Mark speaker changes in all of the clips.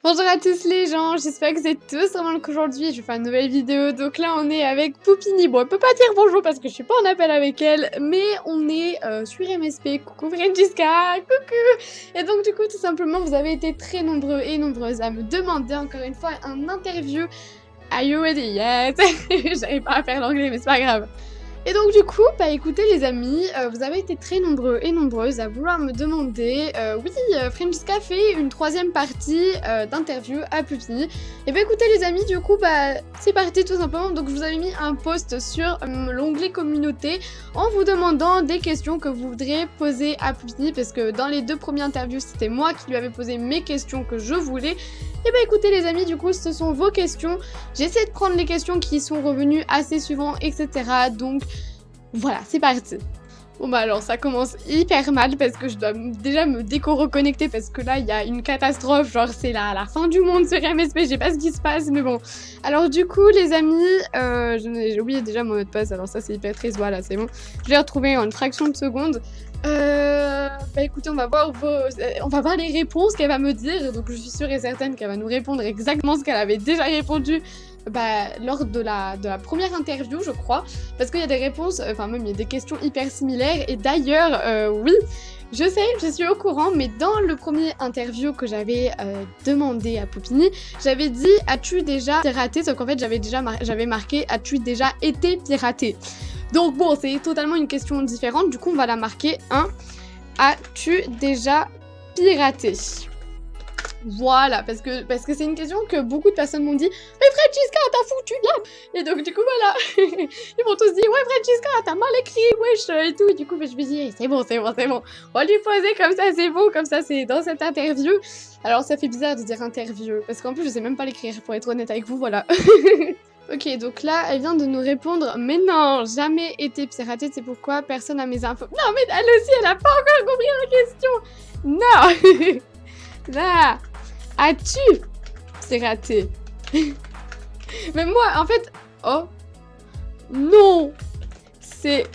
Speaker 1: Bonjour à tous les gens, j'espère que vous êtes tous vraiment qu'aujourd'hui je fais une nouvelle vidéo. Donc là on est avec Poupini. Bon, elle peut pas dire bonjour parce que je suis pas en appel avec elle, mais on est sur MSP. Coucou Francisca, coucou. Et donc du coup tout simplement vous avez été très nombreux et nombreuses à me demander encore une fois un interview. Are you ready? Yes. J'arrive pas à faire l'anglais mais c'est pas grave. Et donc du coup, bah écoutez les amis, vous avez été très nombreux et nombreuses à vouloir me demander, oui, Francisca fait une troisième partie d'interview à Poupini. Et bah écoutez les amis, du coup, bah c'est parti tout simplement. Donc je vous avais mis un post sur l'onglet communauté en vous demandant des questions que vous voudriez poser à Poupini, parce que dans les deux premières interviews, c'était moi qui lui avais posé mes questions que je voulais. Et bah écoutez les amis, du coup ce sont vos questions. J'essaie de prendre les questions qui sont revenues assez souvent, etc. Donc voilà, c'est parti. Bon bah alors ça commence hyper mal parce que je dois déjà me déco-reconnecter parce que là il y a une catastrophe, genre c'est la fin du monde sur MSP, je sais pas ce qui se passe mais bon. Alors du coup les amis, j'ai oublié déjà mon mot de passe, alors ça c'est hyper triste, voilà c'est bon. Je l'ai retrouvé en une fraction de seconde. Bah écoutez, on va voir les réponses qu'elle va me dire, donc je suis sûre et certaine qu'elle va nous répondre exactement ce qu'elle avait déjà répondu lors de la première interview, je crois, parce qu'il y a des réponses, enfin même il y a des questions hyper similaires, et d'ailleurs, oui, je sais, je suis au courant, mais dans le premier interview que j'avais demandé à Poupini, j'avais dit « As-tu déjà piraté ?» Sauf qu'en fait, j'avais marqué « As-tu déjà été piraté ?» Donc bon, c'est totalement une question différente, du coup on va la marquer 1. As-tu déjà piraté? Voilà, parce que c'est une question que beaucoup de personnes m'ont dit « Mais Francisca, t'as foutu de là !» Et donc du coup voilà, ils m'ont tous dit « Ouais Francisca, t'as mal écrit, wesh !» et tout, et du coup je me suis dit « C'est bon, on va lui poser comme ça, c'est bon, comme ça c'est dans cette interview. » Alors ça fait bizarre de dire interview, parce qu'en plus je sais même pas l'écrire, pour être honnête avec vous, voilà. Ok, donc là, elle vient de nous répondre « Mais non, jamais été piratée, c'est pourquoi personne n'a mes infos. » Non, mais elle aussi, elle a pas encore compris la question. Non. Là, as-tu piraté? Mais moi, en fait... Oh. Non. C'est...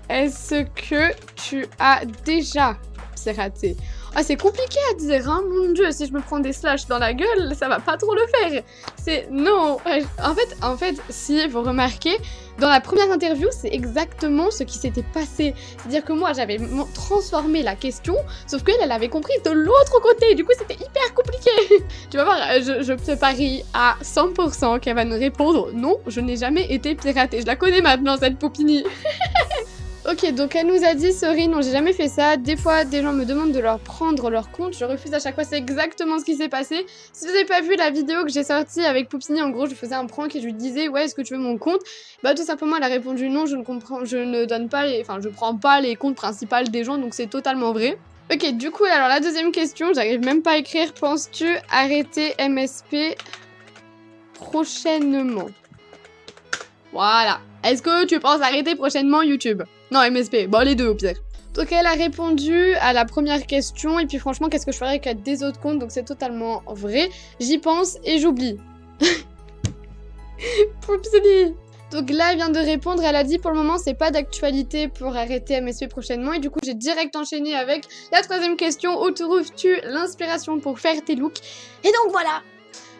Speaker 1: Est-ce que tu as déjà piraté? Ah, c'est compliqué à dire, hein, mon dieu, si je me prends des slash dans la gueule, ça va pas trop le faire. C'est... Non. En fait, si vous remarquez, dans la première interview, c'est exactement ce qui s'était passé. C'est-à-dire que moi, j'avais transformé la question, sauf qu'elle, elle avait compris de l'autre côté. Du coup, c'était hyper compliqué. Tu vas voir, je te parie à 100% qu'elle va nous répondre « Non, je n'ai jamais été piratée. » Je la connais maintenant, cette Poupini. Ok, donc elle nous a dit « Sorry, non, j'ai jamais fait ça. Des fois, des gens me demandent de leur prendre leur compte. Je refuse à chaque fois. » C'est exactement ce qui s'est passé. Si vous n'avez pas vu la vidéo que j'ai sortie avec Poupini, en gros, je faisais un prank et je lui disais « Ouais, est-ce que tu veux mon compte ?» Bah, tout simplement, elle a répondu « Non, je ne donne pas les... Enfin, je prends pas les comptes principaux des gens, donc c'est totalement vrai. » Ok, du coup, alors la deuxième question, j'arrive même pas à écrire. Penses-tu arrêter MSP prochainement? Voilà. Est-ce que tu penses arrêter prochainement YouTube? Non, MSP. Bon, les deux au pire. Donc elle a répondu à la première question, et puis franchement, qu'est-ce que je ferais avec des autres comptes? Donc c'est totalement vrai. J'y pense et j'oublie. Poupsini. Donc là, elle vient de répondre, elle a dit pour le moment, c'est pas d'actualité pour arrêter MSP prochainement. Et du coup, j'ai direct enchaîné avec la troisième question. Où trouves-tu l'inspiration pour faire tes looks? Et donc voilà.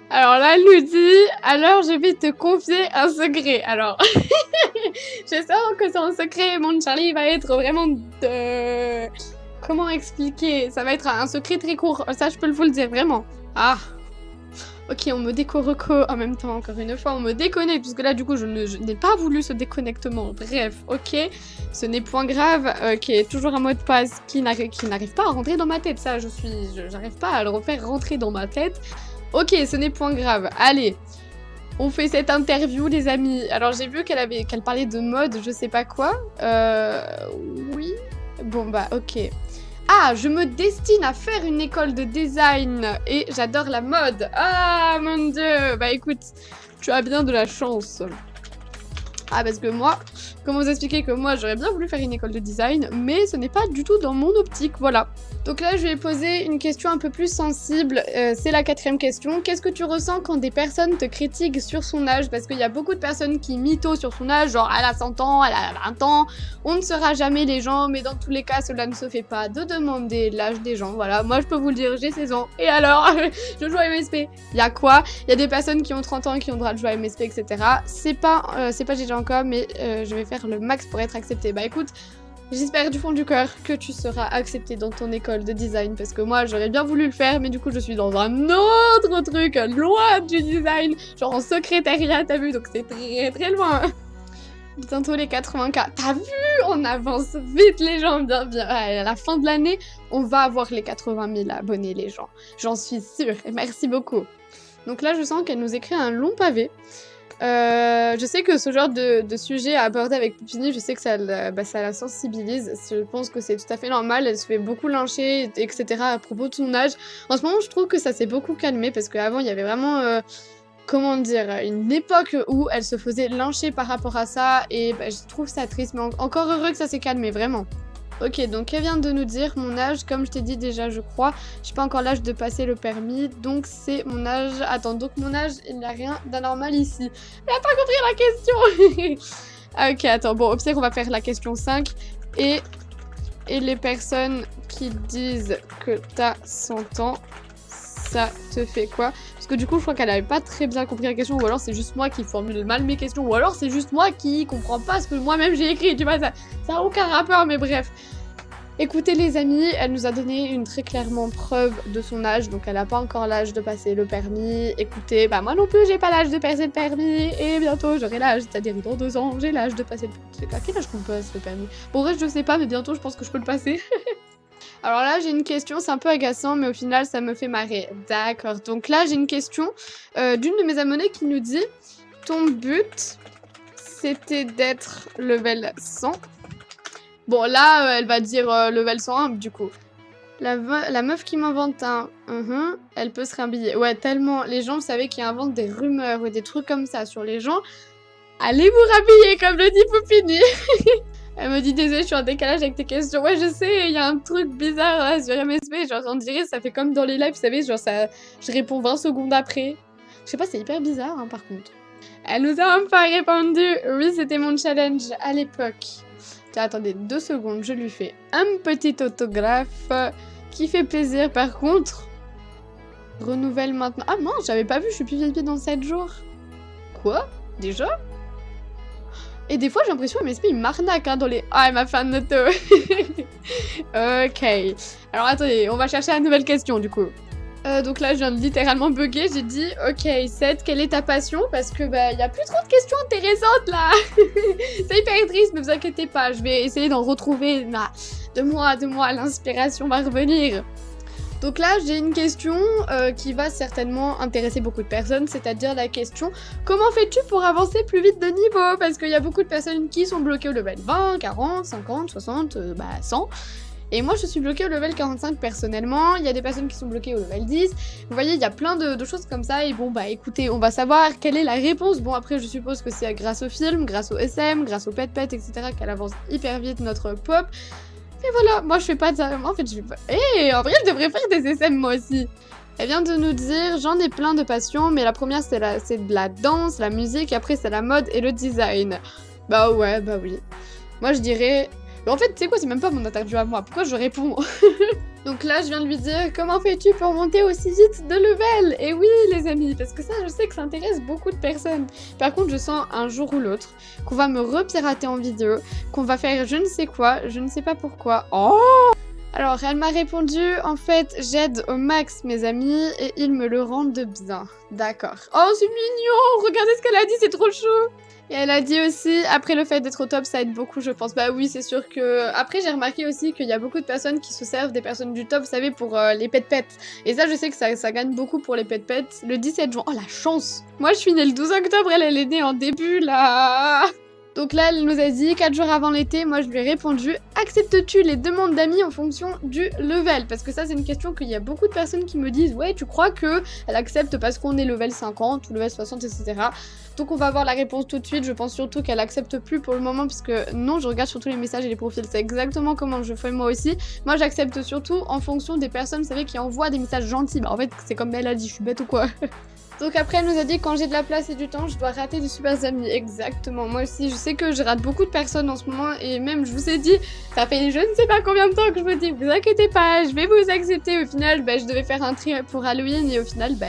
Speaker 1: Alors là, elle nous dit, alors je vais te confier un secret. Alors, j'espère que c'est un secret, mon Charlie va être vraiment de... Comment expliquer? Ça va être un secret très court, ça je peux vous le dire, vraiment. Ah. Ok, on me déco-reco en même temps, encore une fois, on me déconnecte, parce que là, du coup, je n'ai pas voulu ce déconnectement. Bref, ok, ce n'est point grave. Ok, toujours un mot de passe qui n'arrive pas à rentrer dans ma tête, ça, j'arrive pas à le refaire rentrer dans ma tête. Ok, ce n'est point grave. Allez, on fait cette interview, les amis. Alors, j'ai vu qu'elle parlait de mode, je sais pas quoi. Oui. Bon, bah, ok. Ah, je me destine à faire une école de design et j'adore la mode. Ah, mon dieu. Bah, écoute, tu as bien de la chance. Ah, parce que moi, comment vous expliquer que moi, j'aurais bien voulu faire une école de design, mais ce n'est pas du tout dans mon optique, voilà. Donc là, je vais poser une question un peu plus sensible, c'est la 4e question. Qu'est-ce que tu ressens quand des personnes te critiquent sur son âge? Parce qu'il y a beaucoup de personnes qui mythos sur son âge, genre elle a 100 ans, elle a 20 ans, on ne saura jamais les gens, mais dans tous les cas, cela ne se fait pas de demander l'âge des gens, voilà. Moi, je peux vous le dire, j'ai 16 ans, et alors, je joue à MSP. Il y a quoi? Il y a des personnes qui ont 30 ans qui ont le droit de jouer à MSP, etc. C'est pas GG encore, mais je vais faire le max pour être acceptée. Bah écoute, j'espère du fond du cœur que tu seras acceptée dans ton école de design, parce que moi j'aurais bien voulu le faire, mais du coup je suis dans un autre truc, loin du design, genre en secrétariat, t'as vu, donc c'est très très loin. Bientôt les 80K, t'as vu? On avance vite les gens, bien. À la fin de l'année, on va avoir les 80 000 abonnés les gens, j'en suis sûre, et merci beaucoup. Donc là je sens qu'elle nous écrit un long pavé. Je sais que ce genre de sujet à aborder avec Poupini, je sais que ça la sensibilise. Je pense que c'est tout à fait normal. Elle se fait beaucoup lyncher, etc. à propos de son âge. En ce moment, je trouve que ça s'est beaucoup calmé parce qu'avant, il y avait vraiment, comment dire, une époque où elle se faisait lyncher par rapport à ça. Et bah, je trouve ça triste, mais encore heureux que ça s'est calmé, vraiment. Ok, donc elle vient de nous dire mon âge, comme je t'ai dit déjà je crois, j'ai pas encore l'âge de passer le permis, donc c'est mon âge, attends, donc mon âge, il n'y a rien d'anormal ici. Elle a pas compris la question. Ok, attends, bon, au pire on va faire la question 5, et les personnes qui disent que t'as 100 ans, ça te fait quoi? Parce que du coup je crois qu'elle avait pas très bien compris la question, ou alors c'est juste moi qui formule mal mes questions, ou alors c'est juste moi qui comprends pas ce que moi-même j'ai écrit, tu vois, ça a aucun rapport, mais bref. Écoutez les amis, elle nous a donné une très clairement preuve de son âge, donc elle a pas encore l'âge de passer le permis. Écoutez, bah moi non plus j'ai pas l'âge de passer le permis, et bientôt j'aurai l'âge, c'est-à-dire dans 2 ans j'ai l'âge de passer le permis. À quel âge qu'on passe le permis? Bon bref, je sais pas, mais bientôt je pense que je peux le passer. Alors là, j'ai une question, c'est un peu agaçant, mais au final, ça me fait marrer. D'accord, donc là, j'ai une question d'une de mes abonnées qui nous dit « Ton but, c'était d'être level 100 ». Bon, là, elle va dire level 101, du coup. La meuf qui m'invente un elle peut se réhabiller. Ouais, tellement, les gens, vous savez, qui inventent des rumeurs ou des trucs comme ça sur les gens, allez vous rhabiller, comme le dit Poupini. Elle me dit désolé, je suis en décalage avec tes questions. Ouais, je sais, il y a un truc bizarre sur MSP. Genre, on dirait, ça fait comme dans les lives, vous savez, genre, ça, je réponds 20 secondes après. Je sais pas, c'est hyper bizarre, hein, par contre. Elle nous a enfin répondu. Oui, c'était mon challenge à l'époque. Tiens, attendez 2 secondes, je lui fais un petit autographe qui fait plaisir. Par contre, renouvelle maintenant. Ah mince, j'avais pas vu, je suis plus VIP dans 7 jours. Quoi? Déjà? Et des fois, j'ai l'impression que MSP, il m'arnaque hein, dans les... Ah, elle m'a fait un auto. Ok. Alors, attendez, on va chercher la nouvelle question, du coup. Donc là, je viens de littéralement bugger. J'ai dit, ok, Seth, quelle est ta passion? Parce que, bah, il y a plus trop de questions intéressantes, là. C'est hyper triste, mais vous inquiétez pas. Je vais essayer d'en retrouver. Nah, de moi, l'inspiration va revenir. Donc là, j'ai une question qui va certainement intéresser beaucoup de personnes, c'est-à-dire la question « Comment fais-tu pour avancer plus vite de niveau ?» Parce qu'il y a beaucoup de personnes qui sont bloquées au level 20, 40, 50, 60, 100. Et moi, je suis bloquée au level 45 personnellement. Il y a des personnes qui sont bloquées au level 10. Vous voyez, il y a plein de choses comme ça. Et bon, bah écoutez, on va savoir quelle est la réponse. Bon, après, je suppose que c'est grâce au film, grâce au SM, grâce au pet-pet, etc. qu'elle avance hyper vite notre pop. Et voilà, moi je fais pas de... En fait, je fais pas... en vrai, je devrais faire des SM moi aussi. Elle vient de nous dire, j'en ai plein de passions, mais la première c'est de la danse, la musique, après c'est la mode et le design. Bah ouais, bah oui. Moi je dirais... Mais en fait, tu sais quoi, c'est même pas mon interview à moi, pourquoi je réponds? Donc là, je viens de lui dire, comment fais-tu pour monter aussi vite de level? Et oui, les amis, parce que ça, je sais que ça intéresse beaucoup de personnes. Par contre, je sens un jour ou l'autre qu'on va me repirater en vidéo, qu'on va faire je ne sais quoi, je ne sais pas pourquoi. Oh! Alors, elle m'a répondu, en fait, j'aide au max mes amis et ils me le rendent bien. D'accord. Oh, c'est mignon! Regardez ce qu'elle a dit, c'est trop chou! Et elle a dit aussi, après le fait d'être au top, ça aide beaucoup, je pense. Bah oui, c'est sûr que... Après, j'ai remarqué aussi qu'il y a beaucoup de personnes qui se servent des personnes du top, vous savez, pour les pet-pets. Et ça, je sais que ça gagne beaucoup pour les pet-pets. Le 17 juin, oh la chance! Moi, je suis née le 12 octobre, elle est née en début, là. Donc là, elle nous a dit 4 jours avant l'été, moi je lui ai répondu acceptes-tu les demandes d'amis en fonction du level? Parce que ça, c'est une question qu'il y a beaucoup de personnes qui me disent ouais, tu crois que elle accepte parce qu'on est level 50 ou level 60, etc. Donc on va avoir la réponse tout de suite. Je pense surtout qu'elle accepte plus pour le moment, puisque non, je regarde surtout les messages et les profils. C'est exactement comment je fais moi aussi. Moi, j'accepte surtout en fonction des personnes, vous savez, qui envoient des messages gentils. Bah en fait, c'est comme elle a dit, je suis bête ou quoi? Donc après, elle nous a dit quand j'ai de la place et du temps, je dois rater des super amis. Exactement, moi aussi, je sais que je rate beaucoup de personnes en ce moment. Et même, je vous ai dit, ça fait je ne sais pas combien de temps que je vous dis, vous inquiétez pas, je vais vous accepter. Au final, bah, je devais faire un tri pour Halloween et au final, bah...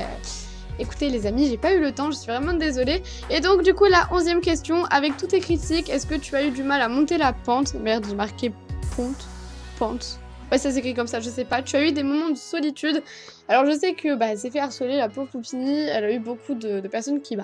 Speaker 1: Écoutez les amis, j'ai pas eu le temps, je suis vraiment désolée. Et donc du coup la 11e question, avec toutes tes critiques, est-ce que tu as eu du mal à monter la pente? Merde, j'ai marqué pente. Ouais, ça s'écrit comme ça, je sais pas. Tu as eu des moments de solitude. Alors je sais que bah, elle s'est fait harceler, la pauvre Poupini. Elle a eu beaucoup de personnes qui,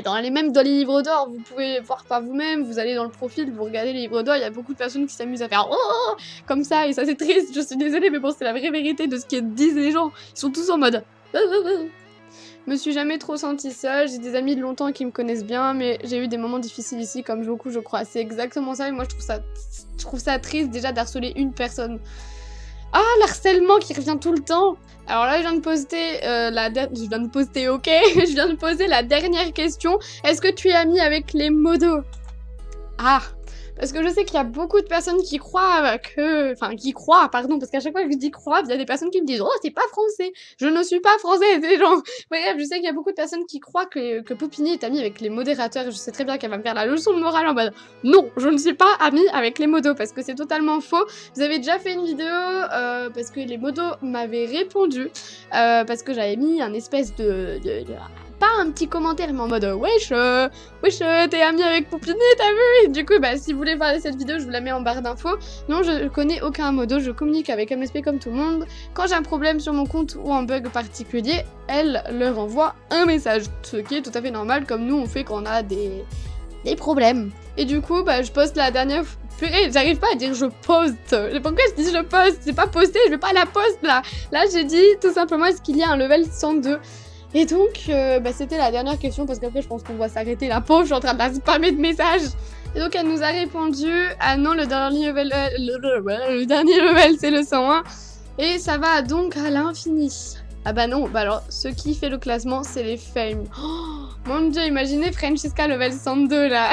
Speaker 1: dans les livres d'or, vous pouvez voir par vous-même, vous allez dans le profil, vous regardez les livres d'or, il y a beaucoup de personnes qui s'amusent à faire oh comme ça, et ça c'est triste, je suis désolée, mais bon, c'est la vraie vérité de ce que disent les gens. Ils sont tous en mode Je me suis jamais trop sentie seule, j'ai des amis de longtemps qui me connaissent bien, mais j'ai eu des moments difficiles ici, comme beaucoup je crois. C'est exactement ça, et moi je trouve ça triste déjà d'harceler une personne. Ah, l'harcèlement qui revient tout le temps. Alors là, je viens de poster je viens de poser la dernière question. Est-ce que tu es amie avec les modos? Ah, parce que je sais qu'il y a beaucoup de personnes qui croient parce qu'à chaque fois que je dis croire, il y a des personnes qui me disent oh c'est pas français, je ne suis pas française, des gens. Bref, je sais qu'il y a beaucoup de personnes qui croient que Poupini est amie avec les modérateurs, et je sais très bien qu'elle va me faire la leçon de morale en mode non, je ne suis pas amie avec les modos, parce que c'est totalement faux. Vous avez déjà fait une vidéo parce que les modos m'avaient répondu parce que j'avais mis un espèce de pas un petit commentaire, mais en mode wesh, t'es ami avec Poupini, t'as vu? Et du coup, bah, si vous voulez voir cette vidéo, je vous la mets en barre d'infos. Non, je connais aucun modo, je communique avec MSP comme tout le monde. Quand j'ai un problème sur mon compte ou un bug particulier, elle leur envoie un message, ce qui est tout à fait normal, comme nous on fait quand on a des problèmes. Et du coup, bah, je poste la dernière... Purée, j'arrive pas à dire je poste. Pourquoi je dis je poste? C'est pas posté, je vais pas à la poste là. Là, j'ai dit tout simplement est-ce qu'il y a un level 102? Et donc, c'était la dernière question, parce qu'après, je pense qu'on va s'arrêter. La pauvre, je suis en train de la spammer de messages. Et donc, elle nous a répondu ah non, le dernier level, c'est le 101. Et ça va donc à l'infini. Ah bah non, bah alors, ce qui fait le classement, c'est les fames. Oh, mon dieu, imaginez Francesca level 102, là.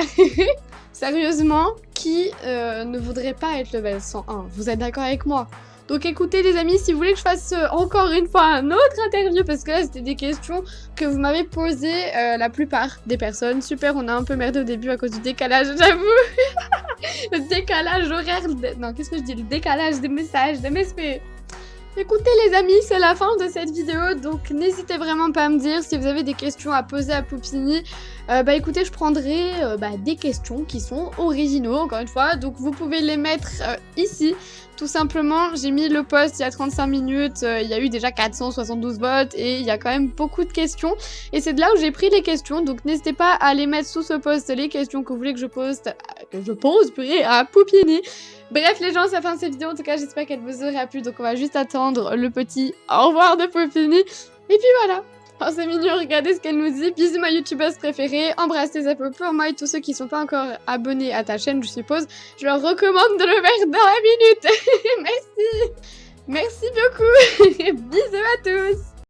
Speaker 1: Sérieusement, qui ne voudrait pas être level 101? Vous êtes d'accord avec moi? Donc écoutez les amis, si vous voulez que je fasse encore une fois un autre interview, parce que là c'était des questions que vous m'avez posées la plupart des personnes. Super, on a un peu merdé au début à cause du décalage, j'avoue. Le décalage horaire, non qu'est-ce que je dis, le décalage des messages, des MSP. Écoutez les amis, c'est la fin de cette vidéo, donc n'hésitez vraiment pas à me dire si vous avez des questions à poser à Poupini. Écoutez, je prendrai des questions qui sont originaux, encore une fois, donc vous pouvez les mettre ici. Tout simplement, j'ai mis le post il y a 35 minutes, il y a eu déjà 472 votes et il y a quand même beaucoup de questions. Et c'est de là où j'ai pris les questions, donc n'hésitez pas à les mettre sous ce post, les questions que vous voulez que je pose à Poupini. Bref les gens, c'est la fin de cette vidéo, en tout cas j'espère qu'elle vous aura plu, donc on va juste attendre le petit au revoir de Poupini. Et puis voilà. Oh, c'est mignon, regardez ce qu'elle nous dit. Bisous ma youtubeuse préférée, embrasse tes applaudissements pour moi et tous ceux qui sont pas encore abonnés à ta chaîne, je suppose. Je leur recommande de le faire dans la minute. Merci.